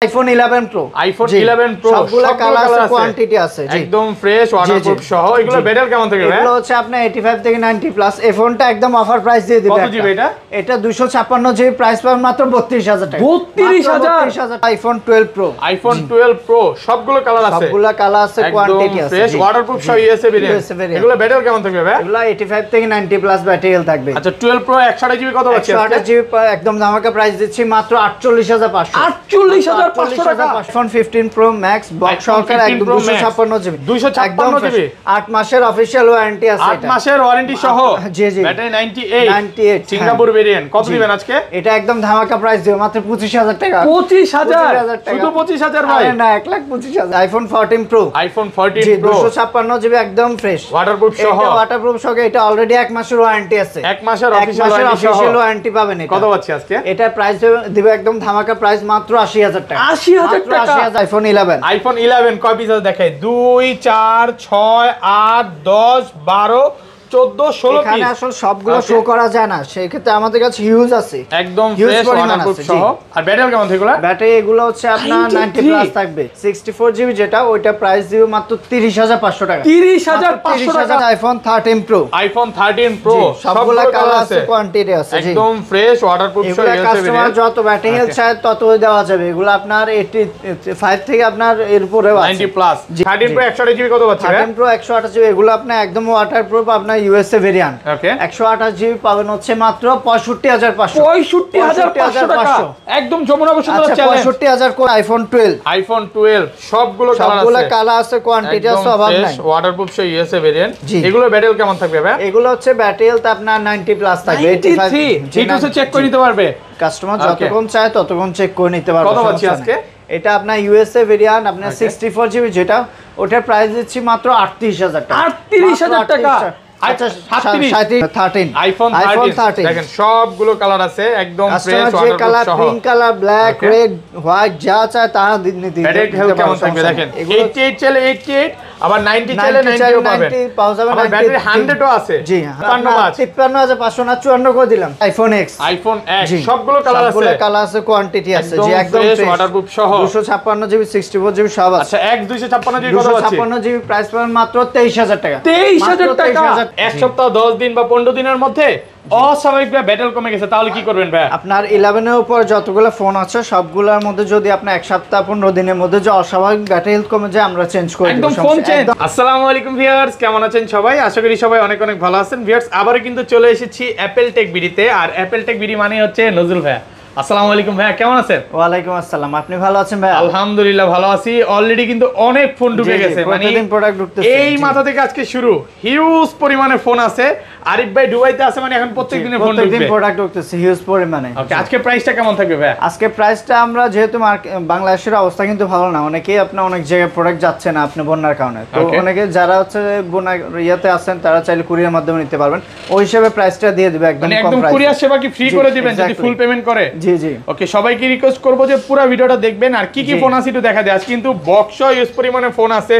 IPhone 11 pro, iPhone 11 pro সবগুলা colour আছে, quantity আছে, একদম ফ্রেশ ওয়াটারপ্রুফ সহ। এগুলো ব্যাটারি কেমন থাকবে ভাই? এগুলো হচ্ছে আপনার 85 থেকে 90 প্লাস। এই ফোনটা একদম অফার প্রাইস দিয়ে দিবে। কত জিবি এটা? এটা 256 জিবি, প্রাইস পাবেন মাত্র 32000 টাকা। 32000 আইফোন 12 প্রো, আইফোন 12 প্রো সবগুলো কালার আছে, সবগুলা কালার আছে, কোয়ান্টিটি আছে, ফ্রেশ ওয়াটারপ্রুফ সহ ইউএসএ ভেরিয়েন্ট। এগুলো ব্যাটারি কেমন থাকবে ভাই? এগুলো 85 থেকে 90 প্লাস ব্যাটারি হেলথ থাকবে। আচ্ছা 12 প্রো 128 জিবি কত আছে? 128 জিবি একদম ধামাকা প্রাইস দিচ্ছি মাত্র 48500। 48500 টাকা। আইফোন 15 প্রো ম্যাক্স বক্স সহকারে একদম 256 জিবি, 256 জিবি, 8 মাসের অফিশিয়াল ওয়ারেন্টি আছে। 8 মাসের ওয়ারেন্টি সহ, জি জি, ব্যাটারি 98 সিঙ্গাপুর ভেরিয়েন্ট। কত দিবেন আজকে? এটা একদম ধামাকা প্রাইস দিও মাত্র 25000 টাকা। 25000 শুধু 25000 ভাই? না 1,25,000। IPhone 14 pro, iPhone 14 pro 256 GB একদম ফ্রেশ ওয়াটারপ্রুফ সহ। এটা ওয়াটারপ্রুফ সহ, এটা অলরেডি 1 মাসের ওয়ারেন্টি আছে, 1 মাসের অফিশিয়াল ওয়ারেন্টি পাবেন। এটা কত পাচ্ছি আজকে? এটা প্রাইস দিব একদম ধামাকা প্রাইস মাত্র 80000 টাকা। 80000 টাকা। আইফোন 11, আইফোন 11 কয় পিস আছে দেখাই? 2 4 6 8 10 12 14 16 পিস। এখানে আসলে সবগুলো শো করা যায় না, সেই ক্ষেত্রে আমাদের কাছে হিউজ আছে, একদম ফ্রেশ ওয়াটারপ্রুফ সহ। আর ব্যাটারি কেমন থাকবে? ব্যাটারি এগুলো হচ্ছে আপনার 90 প্লাস থাকবে। 64 জিবি যেটা, ওইটা প্রাইস দিব মাত্র 30500 টাকা। 30500 টাকা। আইফোন 13 প্রো, আইফোন 13 প্রো সবগুলো কালার আছে, কোয়ান্টিটি আছে, একদম ফ্রেশ ওয়াটারপ্রুফ সহ। কাস্টমার যত ব্যাটারি হেলথ চায় তত দেওয়া যাবে। এগুলো আপনার 85 থেকে আপনার এর উপরেও আছে, 90 প্লাস। 13 প্রো 128 জিবি কত পাচ্ছি? 13 প্রো 128 জিবি, এগুলো আপনার একদম ওয়াটারপ্রুফ, আপনার ইউএসএ ভেরিয়েন্ট। ওকে, 128 জিবি পাবেন হচ্ছে মাত্র 65500। 65500 টাকা, একদম যমুনা বসুন্ধরা চ্যালেঞ্জ। 65000 কোন আইফোন 12, আইফোন 12 সবগুলো কালার আছে, কোয়ান্টিটি আছে, অভাব নাই, ওয়াটারপ্রুফ সহ ইউএসএ ভেরিয়েন্ট। এগুলো ব্যাটারি কেমন থাকবে ভাই? এগুলো হচ্ছে ব্যাটারি হেলথ আপনার 90 প্লাস থাকবে। 83 জিটুসে চেক করে নিতে পারবে কাস্টমার, যতক্ষণ চায় ততক্ষণ চেক করে নিতে পারবে। কত পাচ্ছি আজকে? এটা আপনার ইউএসএ ভেরিয়েন্ট, আপনার 64 জিবি যেটা, ওটার প্রাইস দিচ্ছি মাত্র 38000 টাকা। 38000 টাকা। আচ্ছা 13 আইফোন 13 দেখেন সবগুলো কালার আছে, একদম ফ্রেশ ওয়াটারপ্রুফ সহ। Pink colour, black, red, white যা চায় তা নিতে ব্যাটারি হেলথ কেমন থাকবে দেখেন? 88 চলে 88, আবার 90 চলে 90 পাবেন। আবার ব্যাটারি 100 ও আছে। জি, 55500 না 54 করে দিলাম। আইফোন এক্স, আইফোন এক্স সবগুলো কালার আছে, সবগুলো কালার আছে, কোয়ান্টিটি আছে, জি একদম ফ্রেশ ওয়াটারপ্রুফ সহ। 256 জিবি, 64 জিবি সব আছে। আচ্ছা, এক 256 জিবি কত আছে? 256 জিবি প্রাইস পাবেন মাত্র 23000 টাকা। 23000 টাকা। এক সপ্তাহ 10 দিন বা 15 দিনের মধ্যে অস্বাভাবিক ব্যাটারি কমে গেছে, তাহলে কি করবেন ভাই? আপনার 11 এর উপর যতগুলো ফোন আছে সবগুলোর মধ্যে যদি আপনি এক সপ্তাহ 15 দিনের মধ্যে যে অস্বাভাবিক ব্যাটারি হেলথ কমে যায়, আমরা চেঞ্জ করে দেব, একদম ফোন চেঞ্জ। আসসালামু আলাইকুম ভিউয়ার্স, কেমন আছেন সবাই? আশা করি সবাই অনেক অনেক ভালো আছেন। ভিউয়ার্স, আবারো কিন্তু চলে এসেছি অ্যাপল টেক বিডিতে। আর অ্যাপল টেক বিডি মানে হচ্ছে নজরুল ভাই। আসসালামু আলাইকুম ভাই, কেমন আছেন? ওয়ালাইকুম আসসালাম, আপনি ভালো আছেন ভাই? আলহামদুলিল্লাহ ভালো আছি। অলরেডি কিন্তু অনেক ফোন ঢুকে গেছে, মানে প্রতিদিন প্রোডাক্ট ঢুকতেছে। এই মাথা থেকে আজকে শুরু, হিউজ পরিমাণে ফোন আছে। আরিফ ভাই দুবাইতে আছে, মানে এখন প্রত্যেকদিন ফোন ঢুকবে, প্রত্যেকদিন প্রোডাক্ট ঢুকতেছে হিউজ পরিমাণে। ওকে, আজকে প্রাইসটা কেমন থাকবে ভাই? আজকে প্রাইসটা আমরা যেহেতু বাংলাদেশের অবস্থা কিন্তু ভালো না, অনেকেই আপনার অনেক জায়গায় প্রোডাক্ট যাচ্ছে না আপনি বন্যার কারণে, তো অনেকে যারা হচ্ছে বন্যার ইয়াতে আছেন তারা চাইলে কুরিয়ার মাধ্যমে নিতে পারবেন। ওই হিসেবে প্রাইসটা দিয়ে দিবে একদম কম প্রাইসে। কুরিয়ার সেবা কি ফ্রি করে দিবেন যদি ফুল পেমেন্ট করে? জি জি। ওকে, সবাইকে রিকোয়েস্ট করবো যে পুরো ভিডিওটা দেখবেন। আর কি কি ফোন আছে একটু দেখা যায়। আজ কিন্তু বক্স ইউজ পরিমাণে ফোন আছে।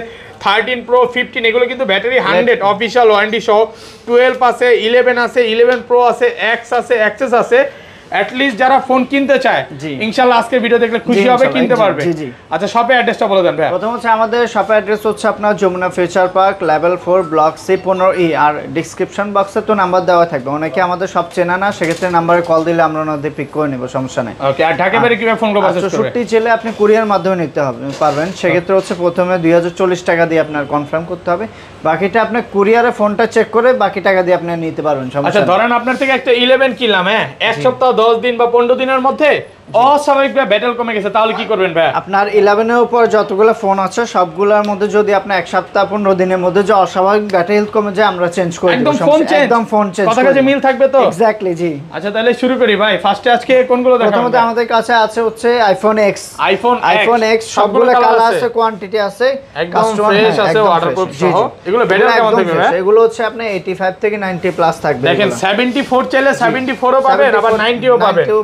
13 প্রো 15 এগুলো কিন্তু ব্যাটারি 100 অফিশিয়াল ওয়ারেন্টি সহ। 12 আছে, 11 আছে, 11 প্রো আছে, এক্স আছে, এক্সএস আছে। at least যারা ফোন কিনতে চায় ইনশাআল্লাহ আজকে ভিডিও দেখলে খুশি হবে, কিনতে পারবে। আচ্ছা, শপের অ্যাড্রেসটা বলে দেন ভাই। প্রথম হচ্ছে আমাদের শপের অ্যাড্রেস হচ্ছে আপনার Jamuna future park level 4 block C 15E। আর ডেসক্রিপশন বক্সে তো নাম্বার দেওয়া থাকবে, অনেকে আমাদের সব চেনা না, সেক্ষেত্রে নাম্বারে কল দিলে আমরা ওনাদের পিক করে নেব, সমস্যা নেই। ওকে, আর ঢাকা বাইরে কিভাবে ফোন করব? 64 জেলে আপনি কুরিয়ার মাধ্যমে নিতে পারবেন। সেক্ষেত্রে হচ্ছে প্রথমে 2040 টাকা দিয়ে আপনার কনফার্ম করতে হবে, বাকিটা আপনি কুরিয়ারে ফোনটা চেক করে বাকি টাকা দিয়ে আপনি নিতে পারবেন। আচ্ছা, ধরেন আপনার থেকে একটা 11 কিনলাম, হ্যাঁ, এক সপ্তাহ 10 দিন বা 15 দিনের মধ্যে অস্বাভাবিক ব্যাটারি কমে গেছে, তাহলে কি করবেন ভাই? আপনার 11 এর উপর যতগুলো ফোন আছে সবগুলোর মধ্যে যদি আপনি এক সপ্তাহ 15 দিনের মধ্যে যে অস্বাভাবিক ব্যাটারি হেলথ কমে যায়, আমরা চেঞ্জ করে দেব, একদম ফোন চেঞ্জ। কথা কাজে মিল থাকবে তো? এক্স্যাক্টলি, জি। আচ্ছা, তাহলে শুরু করি ভাই। ফার্স্টে আজকে কোনগুলো দেখাবো? প্রথমত আমাদের কাছে আছে হচ্ছে আইফোন এক্স। আইফোন এক্স সবগুলো কালার আছে, কোয়ান্টিটি আছে, একদম ফ্রেশ আছে, ওয়াটারপ্রুফ সহ। এগুলো ব্যাটারি কেমন থাকবে ভাই? এগুলো হচ্ছে আপনি 85 থেকে 90 প্লাস থাকবে। দেখেন 74 চাইলে 74 ও পাবেন, আবার 90 ও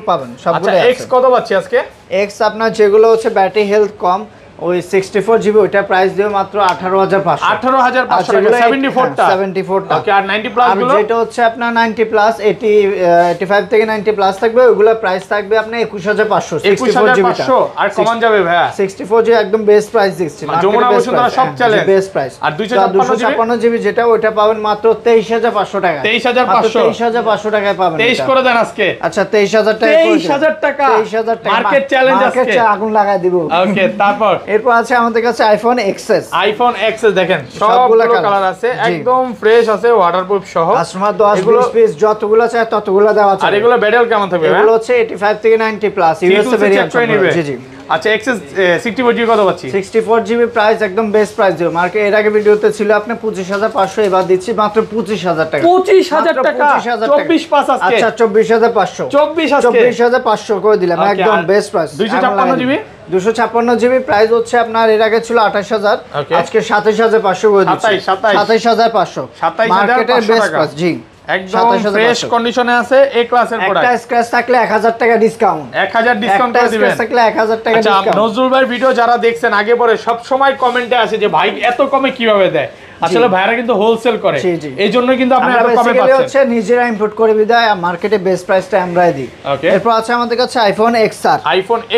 পাবেন। সবগুলো আচ্ছা, এক্স কত পাচ্ছি আজকে? এক্স আপনার যেগুলো হচ্ছে ব্যাটারি হেলথ কম, ওই 64GB ওইটা প্রাইস দিও মাত্র 18500 18500 টাকা 74টা 74টা ওকে আর 90 প্লাস আর গুলো যেটা হচ্ছে আপনার 90 প্লাস 85 থেকে 90 প্লাস থাকবে ওগুলা প্রাইস থাকবে আপনার 21500 21500 আর কমান যাবে ভাইয়া 64GB একদম বেস্ট প্রাইস দিচ্ছি যমুনা বসুন্ধরা সব চ্যালেঞ্জ বেস্ট প্রাইস আর 256GB যেটা ওইটা পাবেন মাত্র 23500 টাকা 23500 টাকায় পাবেন 23 করে দেন আজকে আচ্ছা 23000 টাকা 23000 টাকা 23000 টাকা মার্কেট চ্যালেঞ্জ আজকে আগুন লাগাই দিব ওকে তারপর এরপর আছে আমাদের কাছে আইফোন এক্সএস দেখেন সবগুলো কালার আছে একদম ফ্রেশ আছে ওয়াটারপ্রুফ সহ কাস্টমার 10 20 পিস যতগুলো চায় ততগুলো দেওয়া আছে আর এগুলো ব্যাটারি কেমন থাকবে এগুলো হচ্ছে 85 থেকে 90 প্লাস ইউএসএ ভেরিয়েন্ট জি জি আচ্ছা এক্সএস 64GB কত পাচ্ছি 64GB প্রাইস একদম বেস্ট প্রাইস দিও মার্কেট এর আগে ভিডিওতে ছিল আপনি 25500 এবার দিচ্ছি মাত্র 25000 টাকা 25000 টাকা 24 পাস আজকে আচ্ছা 24500 24 আজকে 24500 করে দিলাম একদম best price 256GB 256GB price হচ্ছে আপনার এর আগে ছিল 28000 আজকে 27500 করে দিচ্ছি 27500 মার্কেটের বেস্ট প্রাইস জি একদম ফ্রেশ কন্ডিশনে আছে এ ক্লাসের প্রোডাক্ট একটা স্ক্র্যাচ থাকলে 1000 টাকা ডিসকাউন্ট 1000 ডিসকাউন্ট করে দিবেন থাকলে 1000 টাকা আচ্ছা ডিসকাউন্ট নজরুল ভাই ভিডিও যারা দেখছেন আগে পরে সব সময় কমেন্টে আসে যে ভাই এত কমে কিভাবে দেয় আসলে ভাইরা কিন্তু হোলসেল করে এইজন্য কিন্তু আপনি এত কমে পাচ্ছেন হচ্ছে নিজেরা ইম্পোর্ট করে বিদায় মার্কেটে বেস্ট প্রাইসটা আমরাই দিই এরপর আছে আমাদের কাছে আইফোন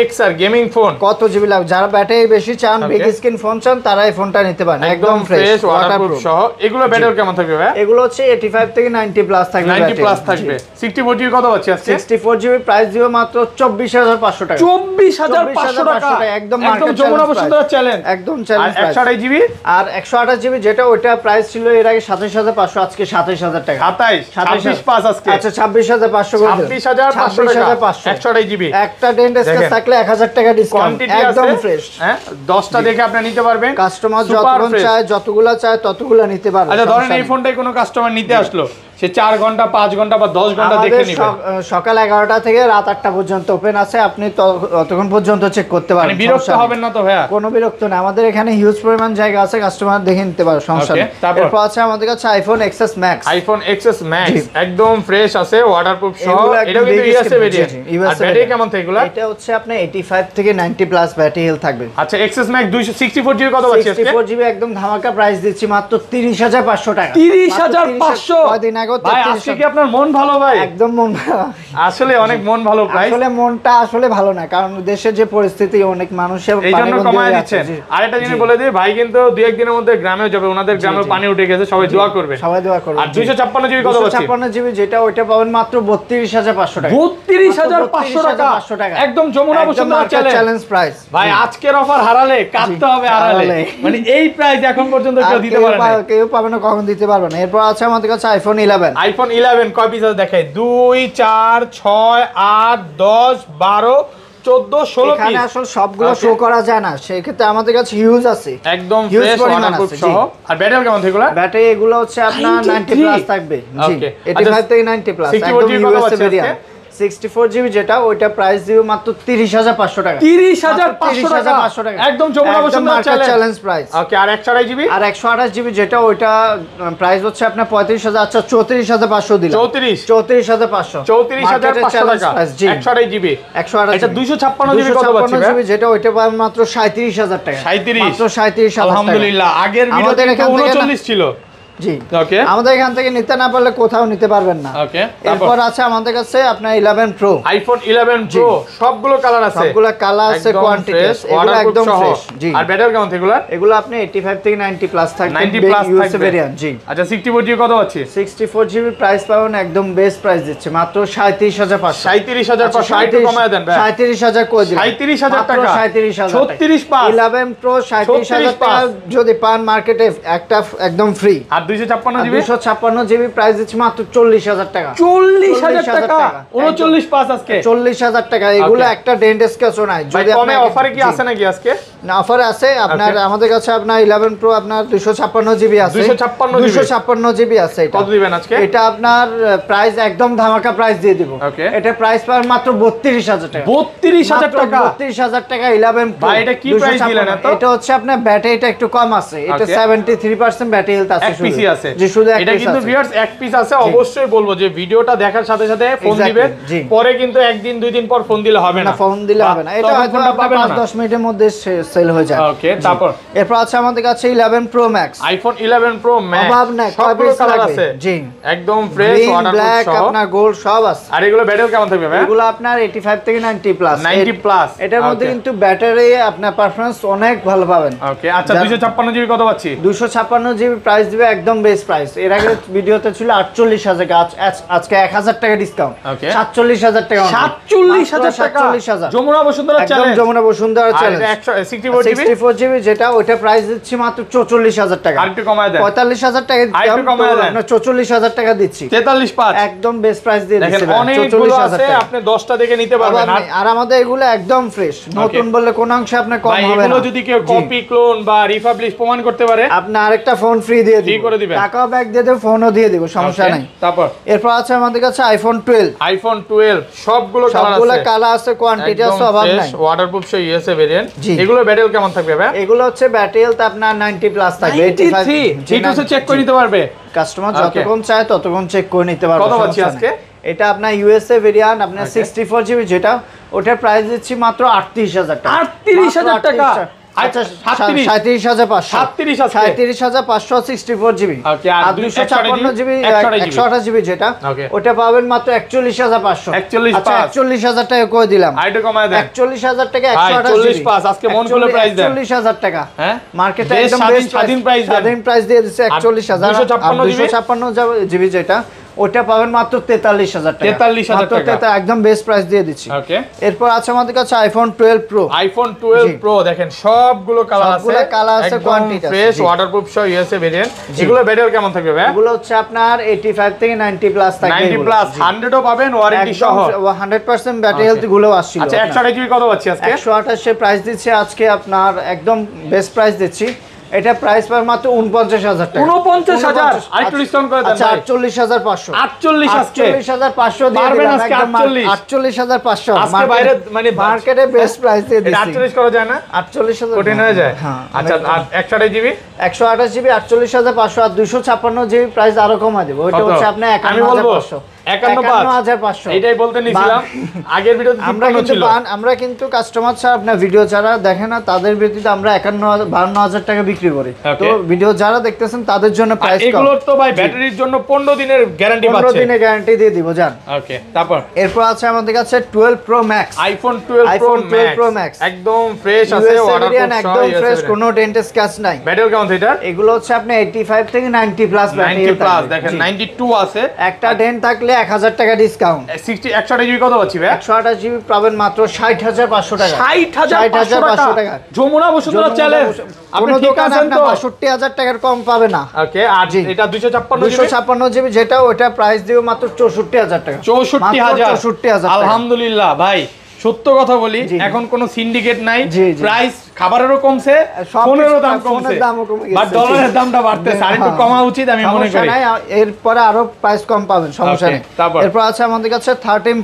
এক্সআর গেমিং ফোন কত জিবি লাগবে যারা ব্যাটারি বেশি চান বিগ স্ক্রিন ফোন চান তারা এই ফোনটা নিতে পারেন একদম ফ্রেশ ওয়াটারপ্রুফ সহ এগুলো ব্যাটারি কেমন থাকবে ভাই এগুলো হচ্ছে 85 থেকে 90 প্লাস থাকবে 90 প্লাস থাকবে 64GB কত পাচ্ছি আজকে 64GB প্রাইস দিও মাত্র 24500 টাকা 24500 টাকা একদম যমুনা বসুন্ধরা চ্যালেঞ্জ একদম চ্যালেঞ্জ আর 128GB আর 128GB যেটা ওইটা প্রাইস ছিল এর আগে 27500 আজকে 27000 টাকা 26 পাস আজকে আচ্ছা 26500 করে দিন 26500 128GB একটা ডেন্ট স্কেচ থাকলে 1000 টাকা ডিসকাউন্ট একদম ফ্রেশ হ্যাঁ 10টা দেখে আপনি নিতে পারবেন কাস্টমার যতক্ষণ চায় যতগুলা চায় ততগুলা নিতে পারবে আচ্ছা ধরেন এই ফোনটাই কোনো কাস্টমার নিতে আসলো সে 4 ঘন্টা 5 ঘন্টা বা 10 ঘন্টা দেখে নেবে সকাল 11টা থেকে রাত 8টা পর্যন্ত ওপেন আছে আপনি ততক্ষণ পর্যন্ত চেক করতে পারেন মানে বিরক্ত হবেন না তো ভাইয়া কোনো বিরক্ত না আমাদের এখানে হিউজ পরিমাণ জায়গা আছে কাস্টমার দেখে নিতে পারে সমস্যা নেই এরপর আছে আমাদের কাছে আইফোন এক্সএস ম্যাক্স একদম ফ্রেশ আছে ওয়াটারপ্রুফ সহ এটা কিন্তু ইউএসএ ভেরিয়েন্ট আর ব্যাটারি কেমন থাকে এগুলা এটা হচ্ছে আপনার 85 থেকে 90 প্লাস ব্যাটারি হেলথ থাকবে আচ্ছা এক্সএস ম্যাক্স 264GB কত পাচ্ছি আজকে 64GB একদম ধামাকা প্রাইস দিচ্ছি মাত্র 30500 টাকা 30500 কয়দিন আগে ভাই আজকে কি আপনার মন ভালো ভাই একদম মন ভালো আসলে অনেক মন ভালো প্রাইস আসলে মনটা আসলে ভালো না কারণ দেশের যে পরিস্থিতি অনেক মানুষের এইজন্য কমায় দিচ্ছেন আরেকটা জিনিস বলে দিই ভাই কিন্তু দুই এক দিনের মধ্যে গ্রামে যাবে ওনাদের গ্রামে পানি উঠে গেছে সবাই দোয়া করবে আর 256GB কত পাচ্ছি 256GB যেটা ওইটা পাবেন মাত্র 32500 টাকা 32500 টাকা একদম যমুনা বসুন্ধরা চ্যালেঞ্জ প্রাইস ভাই আজকের অফার হারালে কাটতে হবে হারালে মানে এই প্রাইস এখন পর্যন্ত কেউ দিতে পারে না কেউ পাবে না কখন দিতে পারবে না এরপর আছে আমাদের কাছে আইফোন 11 কয় পিস আছে দেখাই 2 4 6 8 10 12 14 16 এখানে আসলে সবগুলো শো করা যায় না সেই ক্ষেত্রে আমাদের কাছে হিউজ আছে একদম ফ্রেশ ওয়াটারপ্রুফ সহ আর ব্যাটারি কেমন থাকে এগুলা ব্যাটারি এগুলো হচ্ছে আপনার 90 প্লাস থাকবে জি 85 থেকে 90 প্লাস একদম ইউএসএ ভেরিয়েন্ট 64GB যেটা ওইটা প্রাইস দিও মাত্র 30500 টাকা 30500 টাকা একদম Jamuna Bashundhara challenge price okay আর 128GB আর 128GB যেটা ওইটা প্রাইস হচ্ছে আপনার 35000 আচ্ছা 34500 দিলাম 34500 টাকা 128GB এটা 256GB কত পাচ্ছি ভাই যেটা ওইটা পাবেন মাত্র 37000 টাকা 37 মাত্র 37000 আলহামদুলিল্লাহ আগের ভিডিওতে 39 ছিল জি ওকে আমাদের এখান থেকে নিতে না পারলে কোথাও নিতে পারবেন না ওকে এরপর আছে আমাদের কাছে আপনার 11 প্রো আইফোন 11 প্রো সবগুলো কালার আছে সবগুলো কালার আছে কোয়ান্টিটি আছে এগুলো একদম ফ্রেশ জি আর ব্যাটারি কেমন এগুলো এগুলো আপনি 85 থেকে 90 প্লাস থাকবে 90 প্লাস ইউএসএ ভেরিয়েন্ট জি আচ্ছা 64GB কত আছে 64GB প্রাইস পাবেন একদম বেস্ট প্রাইস দিচ্ছে মাত্র 37500 37500 একটু কমায় দেন ভাই 37000 করে দিন 37000 টাকা 37000 36 পাস 11 প্রো 37000 টাকা যদি পান মার্কেটে একটা একদম ফ্রি আর 256GB 256GB প্রাইস দিচ্ছে মাত্র 40000 টাকা 40000 টাকা 39 পাস আজকে 40000 টাকা এগুলো একটা ডেন্ট স্কেচও নাই যদি কমে অফারে কি আছে নাকি আজকে না অফারে আছে আপনার আমাদের কাছে আপনার 11 প্রো আপনার 256GB আছে 256GB আছে এটা কত দিবেন আজকে এটা আপনার প্রাইস একদম ধামাকা প্রাইস দিয়ে দিব এটা প্রাইস পাবেন মাত্র 32000 টাকা 32000 টাকা 32000 টাকা 11 প্রো ভাই এটা কি প্রাইস দিলেন এত এটা হচ্ছে আপনার ব্যাটারিটা একটু কম আছে এটা 73% ব্যাটারি হেলথ আছে শুধু পিসই আছে। জি শুধু এক এটা piece কিন্তু আছে। ভিউয়ার্স এক পিস আছে, অবশ্যই বলবো যে ভিডিওটা দেখার সাথে সাথে ফোন Exactly, দিবেন, জি। পরে কিন্তু একদিন দুই দিন পর ফোন দিলে হবে না, ফোন দিলে হবে না, এটা তখন হয়তো ফোনটা পাবেন না। 5-10 মিনিটের মধ্যে সেল হয়ে যায়। ওকে, জি। তারপর এরপর আছে আমাদের কাছে 11 Pro Max, iPhone 11 pro max, অভাব নাই, সবগুলো কয় piece কালার লাগবে? আছে, জি। একদম ফ্রেশ গ্রিন, ওয়াটারপ্রুফ ব্ল্যাক, সহ। আপনার গোল্ড সব আছে। আর এগুলো ব্যাটারি কেমন থাকবে ভাই? এগুলো আপনার 85 থেকে 90 প্লাস। 90 প্লাস। এটার মধ্যে কিন্তু ব্যাটারি আপনার পারফরম্যান্স অনেক ভালো পাবেন। ওকে, আচ্ছা 256 জিবি কত পাচ্ছি? 256 জিবি প্রাইস দিবে একদম বেস্ট প্রাইস। এর আগে ভিডিওতে ছিল 48,000 টাকা, আজকে 1000 টাকা ডিসকাউন্ট, Okay. 47,000 টাকা। 47,000 টাকা, 47,000 যমুনা বসুন্ধরা একদম চ্যালেঞ্জ। যমুনা বসুন্ধরা আর চ্যালেঞ্জ। এটা 64 জিবি, 64 জিবি যেটা, ওইটা প্রাইস দিচ্ছি মাত্র 44,000 টাকা। আরেকটু কমায় দেন। 45,000 টাকা আরেকটু দিচ্ছি, কমায় দেন। আপনার 44,000 টাকা দিচ্ছি, 43.5। একদম বেস্ট প্রাইস দিয়ে দেখেন দিচ্ছি ভাই, অনেকগুলো 44,000 আছে, টাকা। আপনি 10টা দেখে নিতে পারবেন। অভাব নেই। আর আমাদের এগুলো একদম ফ্রেশ, নতুন বললে কোন অংশে আপনার কম ভাই হবে এগুলো না। যদি কেউ জি। কপি, ক্লোন বা রিপাবলিশ প্রমাণ করতে পারে, আপনি আরেকটা ফোন ফ্রি দিয়ে ফ্রি দিব, করে দিবেন। টাকাও ব্যাক দিয়ে দেব, ফোনও দিয়ে দিব, সমস্যা Okay, নাই। তারপর এরপর আছে আমাদের কাছে আইফোন 12, আইফোন 12 সবগুলো কালার সবগুলো আছে, কালার আছে, কোয়ান্টিটি আছে, অভাব নাই। ওয়াটারপ্রুফ সহ ইউএসএ ভেরিয়েন্ট। জি। এগুলো ব্যাটারি কেমন থাকবে ভাই? এগুলো হচ্ছে ব্যাটারি হেলথ আপনার 90 প্লাস থাকবে, 93 হিটসে চেক করে নিতে পারবে। Customer Okay. যতক্ষণ চায় ততক্ষণ চেক করে নিতে পারবে। কত পাচ্ছি সমস্যা আজকে? নাই। এটা আপনার ইউএসএ ভেরিয়েন্ট, আপনার Okay. 64 জিবি যেটা, ওটার প্রাইস দিচ্ছি মাত্র 38,000 টাকা। 38,000 টাকা? আচ্ছা 37,000 37,500 37 আজকে? 37,500 64 জিবি। Okay, আর আর 256 জিবি 128 128 জিবি যেটা, Okay. ওটা পাবেন মাত্র 41,500। 41,500 আচ্ছা 41,000 টাকা করে দিলাম। আইটা কমায় দেন। 41,000 টাকা ভাই, 128 জিবি। 40,500 আজকে মন খুলে প্রাইস দেন। 41,000 টাকা। হ্যাঁ? মার্কেটে বেশ একদম স্বাধীন- বেস্ট স্বাধীন প্রাইস দেন। স্বাধীন প্রাইস দিয়ে দিচ্ছে 41,000। আর 256 জিবি যেটা, ওটা পাবেন মাত্র 43,000 টাকা। 43,000 মাত্র টাকা। একদম বেস্ট প্রাইস দিয়ে দিচ্ছি। ওকে, এরপর আছে আমাদের কাছে আইফোন 12 প্রো। আইফোন 12 জি। প্রো দেখেন সবগুলো কালার আছে, সবগুলো কালার আছে, একদম quantity আছে, ফ্রেশ জি। ওয়াটারপ্রুফ সহ ইউএসএ ভেরিয়েন্ট। জি। এগুলো ব্যাটারি কেমন থাকবে ভাই? এগুলো হচ্ছে আপনার 85 থেকে 90 প্লাস থাকবে। 90 এগুলো। প্লাস, জি। 100ও পাবেন ওয়ারেন্টি সহ। 100% ব্যাটারি হেলথ গুলো আসছিল। আচ্ছা 128 জিবি কত পাচ্ছি আজকে? 128 এর প্রাইস দিচ্ছি আজকে আপনার একদম বেস্ট প্রাইস দিচ্ছি। এটা প্রাইস পার মাত্র 49,000 টাকা। 49,000? আরেকটু ডিসকাউন্ট করে দেন আচ্ছা ভাই। 48,500। 48 আজকে? 48,500 দিয়ে পারবেন দিলাম আজকে একদম 48? 48,500 আজকে বাইরে মানে মার্কেটে বেস্ট প্রাইস দিয়ে এটা দিচ্ছি। 48 করা যায় না? 48,000 কঠিন হয়ে যায়? হ্যাঁ। আচ্ছা আর 128 জিবি 128 জিবি 48,500 আর 256 জিবি প্রাইস আরো কমা দেব। ওটা কত? হচ্ছে আপনার আমি বলবো 51,500। 51,500 এটাই বলতে নিছিলাম। আগের ভিডিওতে আমরা 53 কিন্তু ছিল। আমরা কিন্তু কাস্টমার ছাড়া আপনার ভিডিও যারা দেখে না তাদের ব্যতীত আমরা 52,000 টাকা বিক্রি করি। Okay. তো ভিডিও যারা দেখতেছেন তাদের জন্য আর প্রাইস কম। এগুলোর তো ভাই ব্যাটারির জন্য 15 দিনের গ্যারান্টি 15 পাচ্ছে। দিনের গ্যারান্টি দিয়ে দিব জান। ওকে, তারপর এরপর আছে আমাদের কাছে 12 pro max. IPhone 12 pro max একদম ফ্রেশ আছে, ওয়াটারপ্রুফ একদম ফ্রেশ, কোনো ডেন্ট স্ক্র্যাচ নাই। ব্যাটারি কেমন আছে এটা? এগুলো হচ্ছে আপনি 85 থেকে 90 প্লাস 90 প্লাস দেখেন 92 আছে। একটা ডেন্ট থাকলে 1000 টাকা ডিসকাউন্ট। 128 জিবি কত পাচ্ছি ভাই? 128 জিবি পাবেন মাত্র 60,500 টাকা। 60,500 টাকা। যমুনা বসুন্ধরা চ্যালেঞ্জ। আপনি কোনো ঠিক দোকানে আছেন আপনার তো? 62,000 টাকার কম পাবে না। ওকে, আর জি। এটা 256 জিবি 256 জিবি যেটা, ওটা প্রাইস দিব মাত্র 64,000 টাকা। 64,000। 64,000 টাকা। আলহামদুলিল্লাহ ভাই, সত্য কথা বলি, জি। এখন কোনো সিন্ডিকেট নাই, জি, জি। প্রাইস খাবারেরও কমছে, সব ফোনেরও কিছু, দাম ফোনের কমছে, দামও কমে গেছে, বাট জি। ডলারের দামটা বাড়তেছে, আর একটু হ্যাঁ। কমা উচিত আমি মনে সমস্যা করি। নাই, এরপরে আরো প্রাইস কম পাবেন, সমস্যা Okay, নেই। তারপর? এরপর আছে আমাদের কাছে 13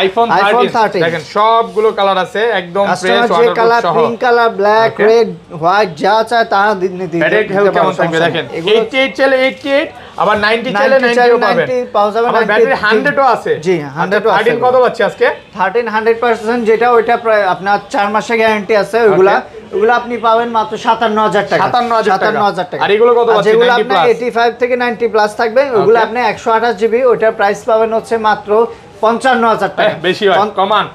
আইফোন 13 দেখেন সবগুলো কালার আছে, একদম ফ্রেশ কাস্টমার যে ওয়াটারপ্রুফ কালার, সহ। Pink colour, black, Okay. Red, white যা চায় তা নিতে ব্যাটারি হেলথ কেমন থাকবে দেখেন, 88 চাইলে 88, আবার 90 চাইলে 90ও পাবেন। 90 পাওয়া যাবে, আবার 90 ব্যাটারি 100ও আছে। জি, 100ও আছে। 13 কত পাচ্ছি আজকে? 13 100% যেটা, ওইটা প্রায় আপনার 4 মাসের গ্যারান্টি আছে। ওইগুলা আপনি পাবেন মাত্র 57,000 টাকা। 57,000 টাকা। আর এগুলো কত পাচ্ছেন? যেগুলো 90 আপনার প্লাস 85 থেকে 90 প্লাস থাকবে, ওগুলো Okay. আপনি 128 জিবি, ওইটার প্রাইস পাবেন হচ্ছে মাত্র 55,000 টাকা। বেশি হয়, কমান।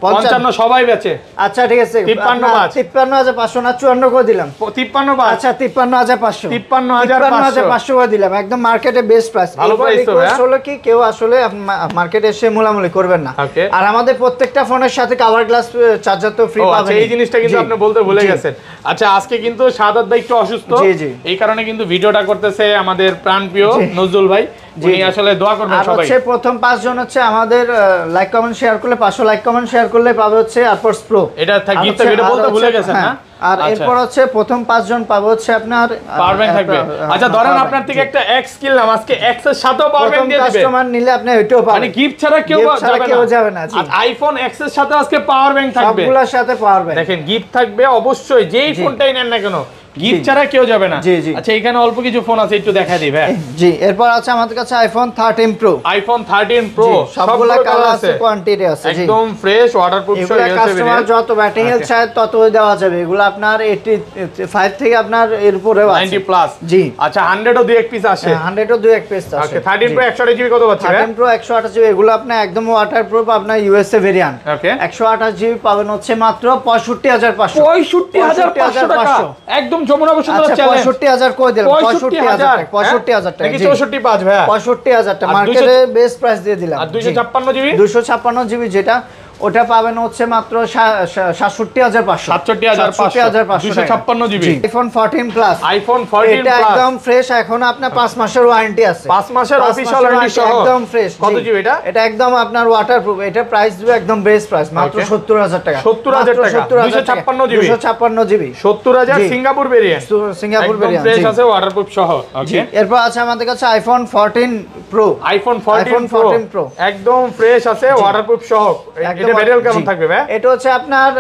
55 সবাই বেচে। আচ্ছা ঠিক আছে, 53,500 53,500 না 54 করে দিলাম। 53,500 আচ্ছা 53,500 53,500 করে দিলাম, একদম মার্কেটে বেস্ট প্রাইস। ভালো price তো, হ্যাঁ? হলো কি কেউ আসলে মার্কেটে এসে মুলামুলি করবেন না। Okay. আর আমাদের প্রত্যেকটা ফোনের সাথে কভার গ্লাস চার্জার তো ফ্রি ও পাবেন। আচ্ছা, এই জিনিসটা কিন্তু আপনি বলতে ভুলে গেছেন। আচ্ছা আজকে কিন্তু সাদাত ভাই একটু অসুস্থ, জি, জি। এই কারণে কিন্তু ভিডিওটা করতেছে আমাদের প্রাণপ্রিয় জি। নজরুল ভাই। জি, উনি জি। আসলে দোয়া করবেন আর সবাই। হচ্ছে প্রথম 5 জন হচ্ছে আমাদের লাইক কমেন্ট শেয়ার করলে 500 লাইক কমেন্ট শেয়ার করলে পাবে হচ্ছে এয়ারপোর্টস প্রো। এটা গিফট এটা বলতে ভুলে গেছেন না? আর আচ্ছা। এরপর হচ্ছে প্রথম 5 জন পাবে হচ্ছে আপনার পাওয়ার ব্যাংক থাকবে। আচ্ছা ধরেন আপনার থেকে একটা এক্স কিনলাম, আজকে এক্স এর সাথেও পাওয়ার ব্যাংক দিয়ে দিবেন। কাস্টমার নিলে আপনি ওইটাও পাবেন, মানে গিফট ছাড়া কেউ যাবে না। আর আইফোন এক্স এর সাথে আজকে পাওয়ার ব্যাংক থাকবে, সবগুলোর সাথে পাওয়ার ব্যাংক। দেখেন গিফট থাকবে অবশ্যই, যেই ফোনটাই নেন না কেন গিফট ছাড়া কেউ যাবে না। জি, জি। আচ্ছা এখানে অল্প কিছু ফোন আছে, একটু দেখা দিই ভাই। জি, এরপর আছে আমাদের কাছে আইফোন 13 প্রো। আইফোন 13 প্রো সবগুলা কালার আছে, কোয়ান্টিটি আছে, জি একদম ফ্রেশ ওয়াটারপ্রুফ সহ এগুলা কাস্টমার যত ব্যাটারি হেলথ চায় তত দেওয়া যাবে। এগুলো আপনার 85 থেকে আপনার এর উপরেও আছে 90 প্লাস। জি আচ্ছা 100 ও দুই এক পিস আসে। 100 ও দুই এক পিস আছে। ওকে 13 প্রো 128 জিবি কত পাচ্ছি ভাই? 13 প্রো 128 জিবি এগুলো আপনার একদম ওয়াটারপ্রুফ, আপনার ইউএসএ ভেরিয়েন্ট। ওকে 128 জিবি পাবেন হচ্ছে মাত্র 65500। 65500 টাকা একদম যমুনা বসুন্ধরা আচ্ছা চ্যালেঞ্জ। 65000 কই দিলাম, 65000 টাকা, 65000 টাকা, নাকি 64 পাঁচ ভাই? 65000 টাকা মার্কেটে বেস্ট প্রাইস দিয়ে দিলাম। আর 256 জিবি 256 জিবি যেটা ওটা পাবেন হচ্ছে মাত্র 67500। 67500 256 জিবি আইফোন 14 প্লাস। আইফোন 14 এটা প্লাস একদম ফ্রেশ, এখন আপনার 5 মাসের ওয়ারেন্টি আছে। 5 মাসের অফিশিয়াল ওয়ারেন্টি সহ একদম ফ্রেশ। কত জিবি এটা? এটা একদম আপনার ওয়াটারপ্রুফ। এটা প্রাইস দিবে একদম বেস্ট প্রাইস মাত্র 70000 টাকা। 70000 টাকা 256 GB 256 GB 70000 Singapore variant. Singapore একদম ভেরিয়েন্ট ফ্রেশ আছে ওয়াটারপ্রুফ সহ। ওকে এরপর আছে আমাদের কাছে আইফোন 14 প্রো। আইফোন 14 প্রো একদম ফ্রেশ আছে ওয়াটারপ্রুফ সহ। এটা ব্যাটারি কেমন থাকবে ভাই? এটা হচ্ছে আপনার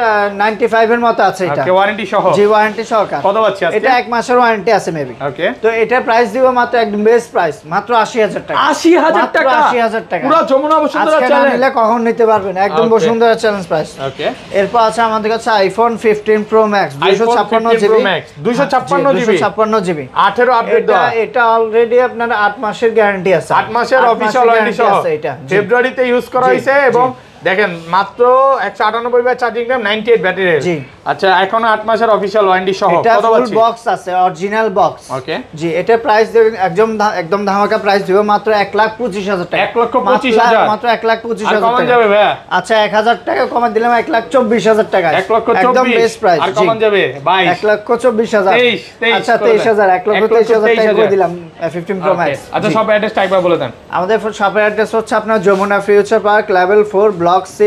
95 এর মতো আছে এটা। ওকে ওয়ারেন্টি সহ? জি ওয়ারেন্টি সহকার। কত পাচ্ছি আজকে? এটা 1 মাসের ওয়ারেন্টি আছে মেবি। ওকে তো এটা প্রাইস দিব মাত্র একদম বেস্ট প্রাইস মাত্র 80000 টাকা। 80000 টাকা? 80000 টাকা পুরো যমুনা বসুন্ধরা আজকে না চ্যালেঞ্জ। নিলে কখন নিতে পারবেন, একদম Okay. Bashundhara challenge price. Okay এরপর আছে আমাদের কাছে iPhone 15 pro max 256 GB. 256 GB 256 GB 18 update এটা দেওয়া। এটা অলরেডি আপনার 8 মাসের গ্যারান্টি আছে। 8 মাসের অফিশিয়াল ওয়ারেন্টি সহ এটা ফেব্রুয়ারিতে ইউজ করা জি, হয়েছে এবং দেখেন মাত্র 198 ব্যাটারি চার্জিং টাইম 98 ব্যাটারি। জি। আচ্ছা এখনো 8 মাসের অফিশিয়াল ওয়ারেন্টি সহ এটা কত ফুল পাচ্ছি? বক্স আছে, অরিজিনাল বক্স। ওকে জি এটা প্রাইস দেবেন একদম ধামাকা প্রাইস দিব মাত্র 1,25,000 টাকা। 1,25,000 মাত্র আর 1,25,000 কমান টাকা। যাবে ভাই? আচ্ছা 1000 টাকা কমে দিলাম 1,24,000 টাকা। 1,24,000 একদম বেস্ট প্রাইস। আর কমান যাবে 22 1,24,000। 23 আচ্ছা 23,000 1,23,000 টাকা করে দিলাম 15 প্রো ম্যাক্স। আচ্ছা সব অ্যাড্রেসটা একবার বলে দেন। আমাদের শপের অ্যাড্রেস হচ্ছে আপনার Jamuna future park level 4 block C